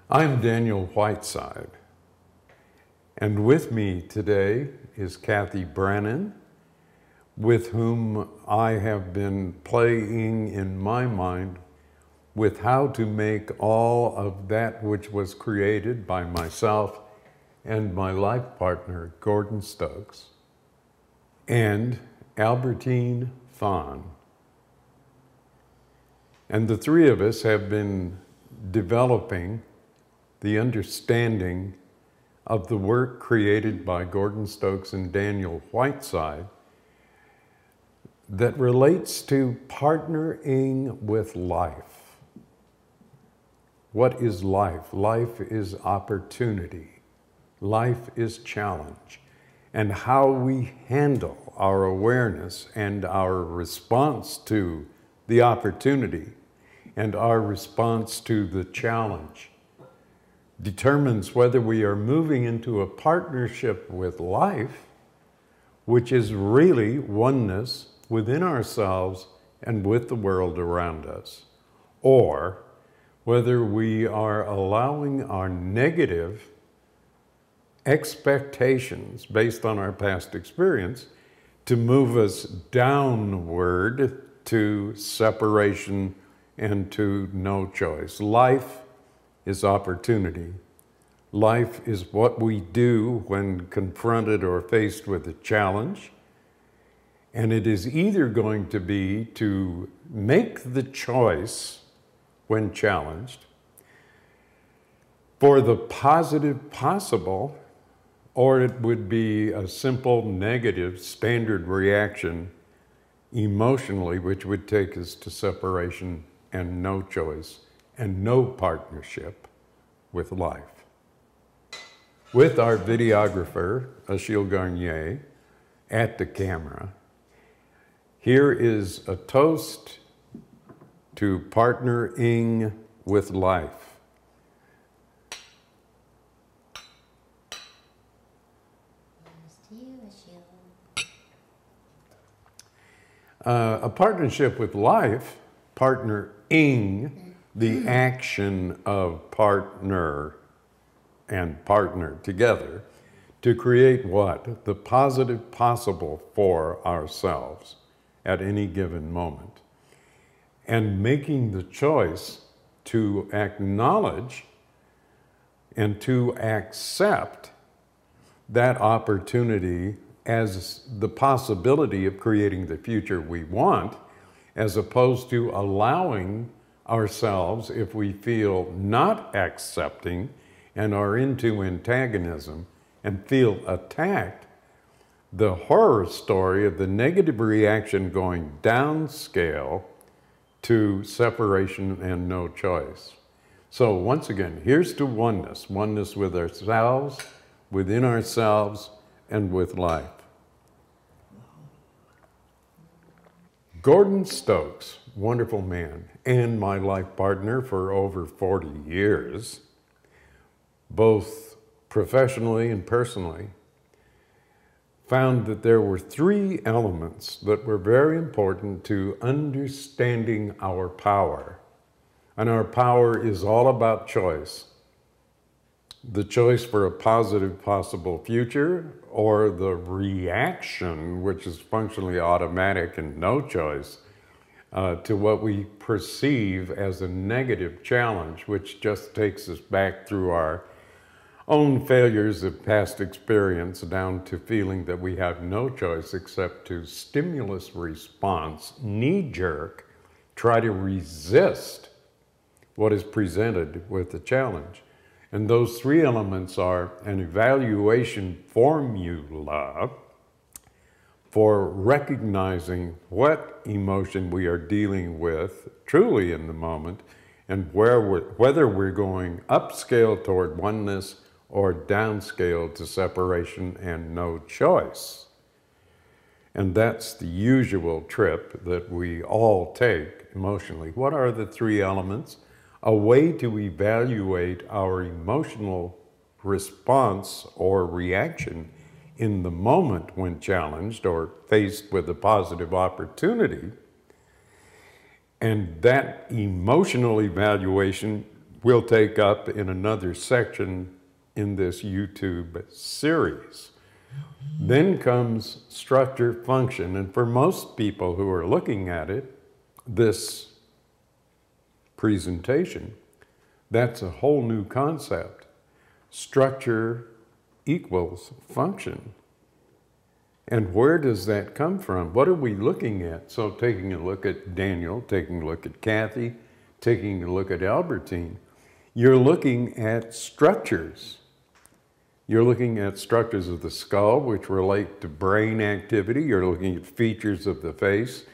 I'm Daniel Whiteside, and with me today is Kathy Brannon, with whom I have been playing in my mind with how to make all of that which was created by myself and my life partner, Gordon Stokes, and Albertine Fawn. And the three of us have been developing the understanding of the work created by Gordon Stokes and Daniel Whiteside that relates to partnering with life. What is life? Life is opportunity. Life is challenge. And how we handle our awareness and our response to the opportunity and our response to the challenge determines whether we are moving into a partnership with life, which is really oneness within ourselves and with the world around us, or whether we are allowing our negative expectations based on our past experience to move us downward to separation and to no choice. Life is opportunity. Life is what we do when confronted or faced with a challenge. And it is either going to be to make the choice when challenged for the positive possible, or it would be a simple negative standard reaction emotionally, which would take us to separation and no choice and no partnership with life. With our videographer, Achille Garnier, at the camera, here is a toast to partnering with life. A partnership with life, partnering, the action of partner and partner together to create what? The positive possible for ourselves at any given moment. And making the choice to acknowledge and to accept that opportunity as the possibility of creating the future we want, as opposed to allowing ourselves, if we feel not accepting and are into antagonism and feel attacked, the horror story of the negative reaction going downscale to separation and no choice. So once again, here's to oneness, oneness with ourselves, within ourselves, and with life. Gordon Stokes, wonderful man, and my life partner for over 40 years, both professionally and personally, found that there were three elements that were very important to understanding our power. And our power is all about choice. The choice for a positive possible future, or the reaction, which is functionally automatic and no choice, to what we perceive as a negative challenge, which just takes us back through our own failures of past experience down to feeling that we have no choice except to stimulus response, knee-jerk, try to resist what is presented with the challenge. And those three elements are an evaluation formula for recognizing what emotion we are dealing with truly in the moment, and whether we're going upscale toward oneness or downscale to separation and no choice. And that's the usual trip that we all take emotionally. What are the three elements? A way to evaluate our emotional response or reaction in the moment when challenged or faced with a positive opportunity. And that emotional evaluation we'll take up in another section in this YouTube series. Then comes structure function, and for most people who are looking at it, this presentation, that's a whole new concept. Structure equals function. And where does that come from? What are we looking at? So taking a look at Daniel, taking a look at Kathy, taking a look at Albertine, you're looking at structures. You're looking at structures of the skull, which relate to brain activity. You're looking at features of the face,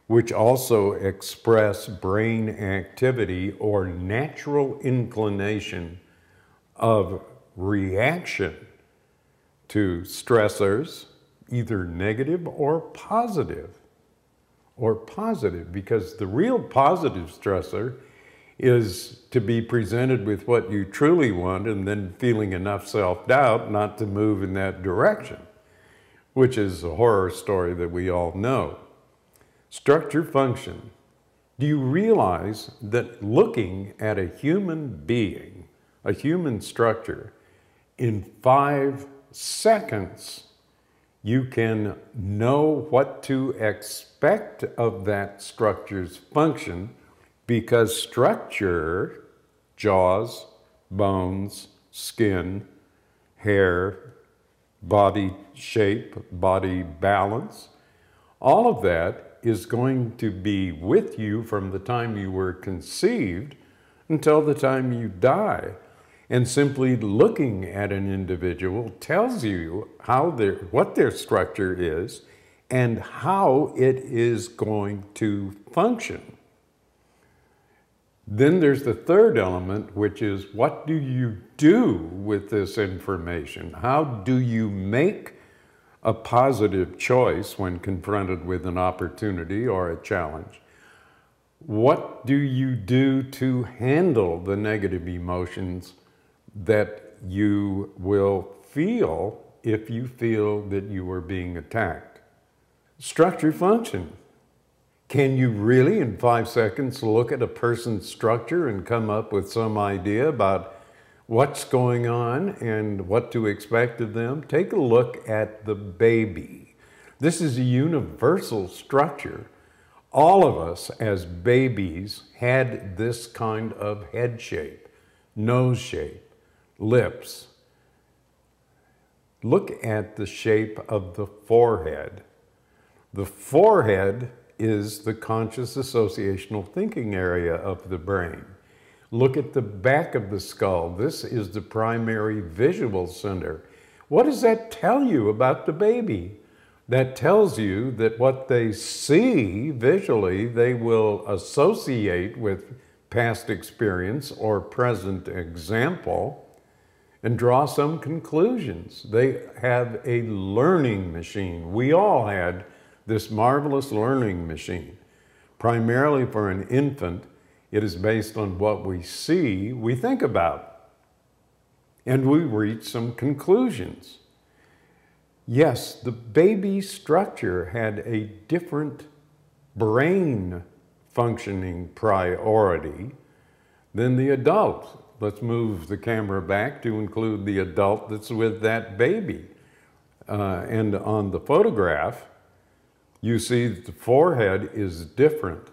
which also express brain activity or natural inclination of reaction to stressors, either negative or positive. Because the real positive stressor is to be presented with what you truly want and then feeling enough self-doubt not to move in that direction, which is a horror story that we all know. Structure function. Do you realize that looking at a human being, a human structure, in 5 seconds, you can know what to expect of that structure's function, because structure, jaws, bones, skin, hair, body shape, body balance, all of that is going to be with you from the time you were conceived until the time you die. And simply looking at an individual tells you what their structure is and how it is going to function. Then there's the third element, which is what do you do with this information? How do you make a positive choice when confronted with an opportunity or a challenge? What do you do to handle the negative emotions that you will feel if you feel that you are being attacked? Structure function. Can you really, in 5 seconds, look at a person's structure and come up with some idea about what's going on and what to expect of them? Take a look at the baby. This is a universal structure. All of us as babies had this kind of head shape, nose shape, lips. Look at the shape of the forehead. The forehead is the conscious associational thinking area of the brain. Look at the back of the skull. This is the primary visual center. What does that tell you about the baby? That tells you that what they see visually, they will associate with past experience or present example and draw some conclusions. They have a learning machine. We all had this marvelous learning machine. Primarily for an infant, it is based on what we see, we think about, and we reach some conclusions. Yes, the baby structure had a different brain functioning priority than the adult. Let's move the camera back to include the adult that's with that baby. And on the photograph, you see that the forehead is different.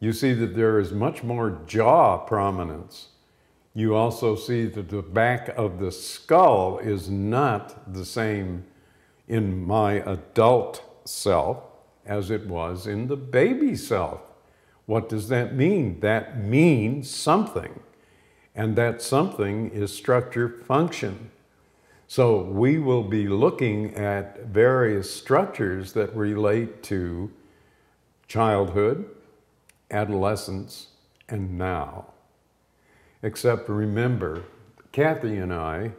You see that there is much more jaw prominence. You also see that the back of the skull is not the same in my adult self as it was in the baby self. What does that mean? That means something. And that something is structure function. So we will be looking at various structures that relate to childhood, adolescence, and now. Except remember, Kathy and I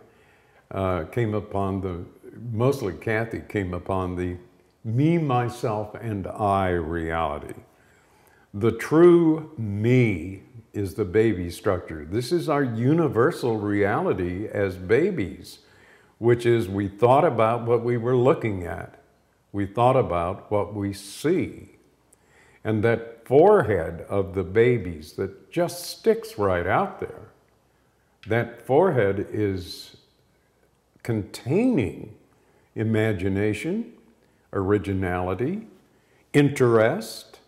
mostly Kathy came upon the me, myself, and I reality. The true me is the baby structure. This is our universal reality as babies, which is we thought about what we were looking at. We thought about what we see. And that forehead of the babies that just sticks right out there, that forehead is containing imagination, originality, interest,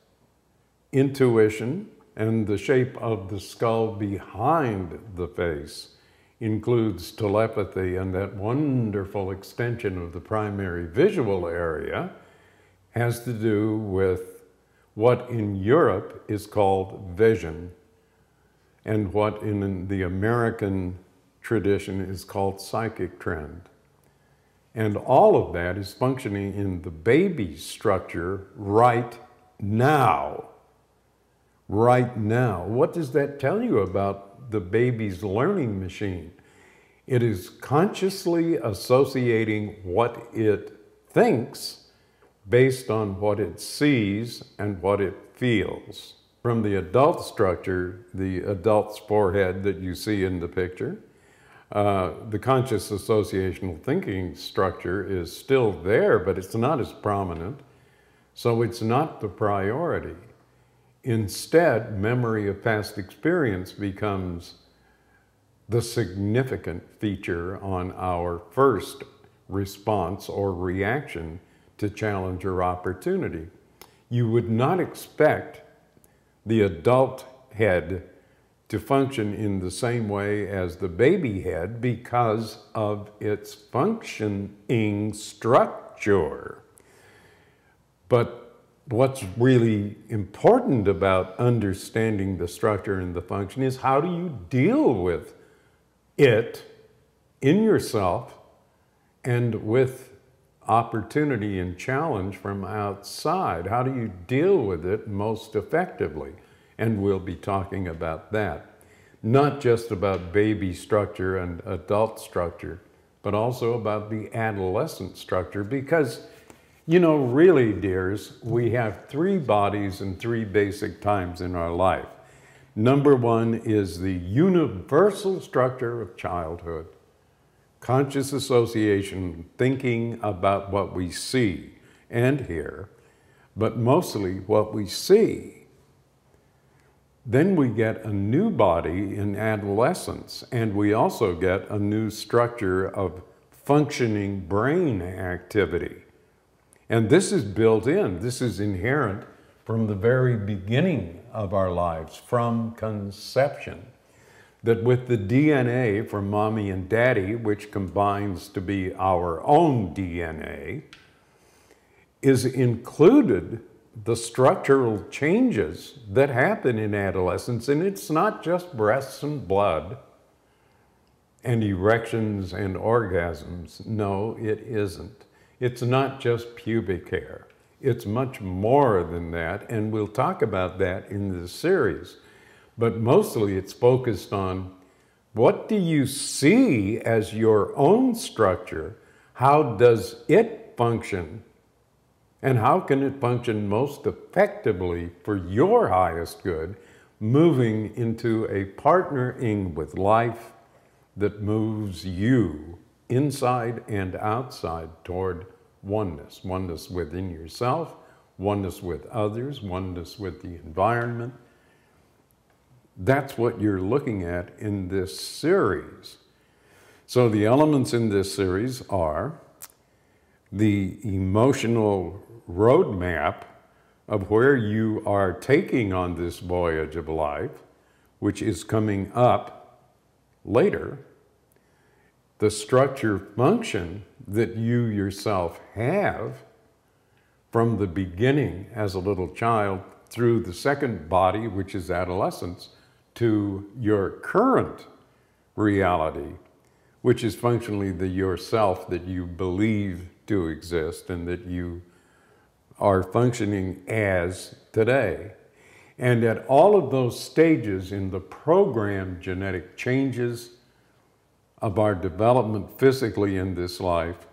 intuition, and the shape of the skull behind the face includes telepathy, and that wonderful extension of the primary visual area has to do with what in Europe is called vision and what in the American tradition is called psychic trend. And all of that is functioning in the baby structure right now. Right now. What does that tell you about the baby's learning machine? It is consciously associating what it thinks based on what it sees and what it feels. From the adult structure, the adult's forehead that you see in the picture, the conscious associational thinking structure is still there, but it's not as prominent, so it's not the priority. Instead, memory of past experience becomes the significant feature on our first response or reaction to challenge or opportunity. You would not expect the adult head to function in the same way as the baby head because of its functioning structure. But what's really important about understanding the structure and the function is how do you deal with it in yourself and with opportunity and challenge from outside. How do you deal with it most effectively? And we'll be talking about that. Not just about baby structure and adult structure, but also about the adolescent structure, because you know, really, dears, we have three bodies and three basic times in our life. Number one is the universal structure of childhood. Conscious association, thinking about what we see and hear, but mostly what we see. Then we get a new body in adolescence, and we also get a new structure of functioning brain activity. And this is built in, this is inherent from the very beginning of our lives, from conception. That with the DNA from mommy and daddy, which combines to be our own DNA, is included the structural changes that happen in adolescence. And it's not just breasts and blood and erections and orgasms. No, it isn't. It's not just pubic hair. It's much more than that, and we'll talk about that in this series. But mostly it's focused on what do you see as your own structure? How does it function? And how can it function most effectively for your highest good, moving into a partnering with life that moves you inside and outside toward oneness. Oneness within yourself, oneness with others, oneness with the environment. That's what you're looking at in this series. So the elements in this series are the emotional roadmap of where you are taking on this voyage of life, which is coming up later. The structure function that you yourself have from the beginning as a little child through the second body, which is adolescence, to your current reality, which is functionally the yourself that you believe to exist and that you are functioning as today. And at all of those stages in the programmed genetic changes of our development physically in this life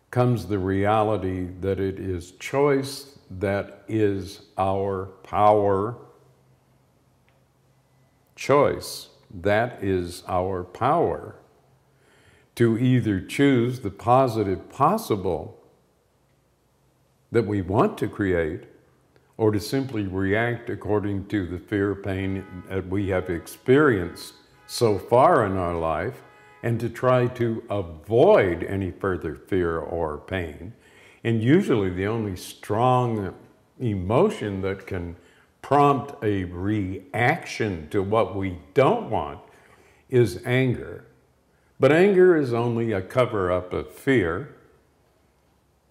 comes the reality that it is choice that is our power. Choice, that is our power to either choose the positive possible that we want to create or to simply react according to the fear, pain that we have experienced so far in our life, and to try to avoid any further fear or pain. And usually the only strong emotion that can prompt a reaction to what we don't want is anger. But anger is only a cover-up of fear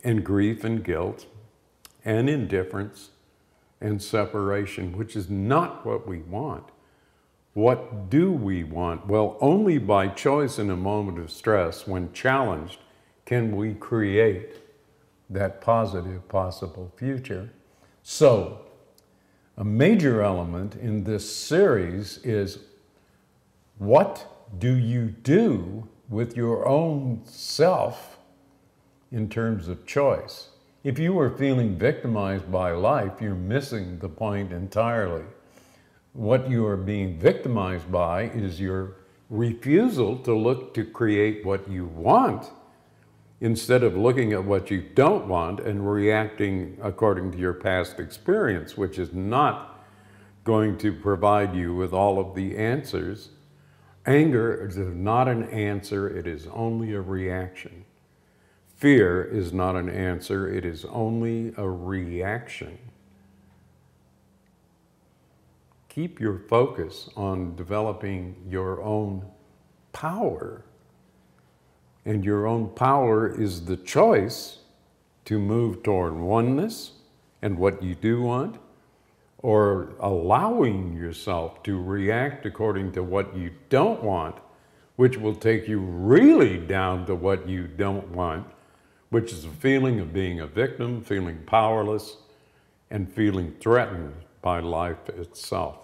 and grief and guilt and indifference and separation, which is not what we want. What do we want? Well, only by choice in a moment of stress, when challenged, can we create that positive possible future. So, a major element in this series is, what do you do with your own self in terms of choice? If you are feeling victimized by life, you're missing the point entirely. What you are being victimized by is your refusal to look to create what you want, instead of looking at what you don't want and reacting according to your past experience, which is not going to provide you with all of the answers. Anger is not an answer, it is only a reaction. Fear is not an answer, it is only a reaction. Keep your focus on developing your own power. And your own power is the choice to move toward oneness and what you do want, or allowing yourself to react according to what you don't want, which will take you really down to what you don't want, which is a feeling of being a victim, feeling powerless, and feeling threatened by life itself.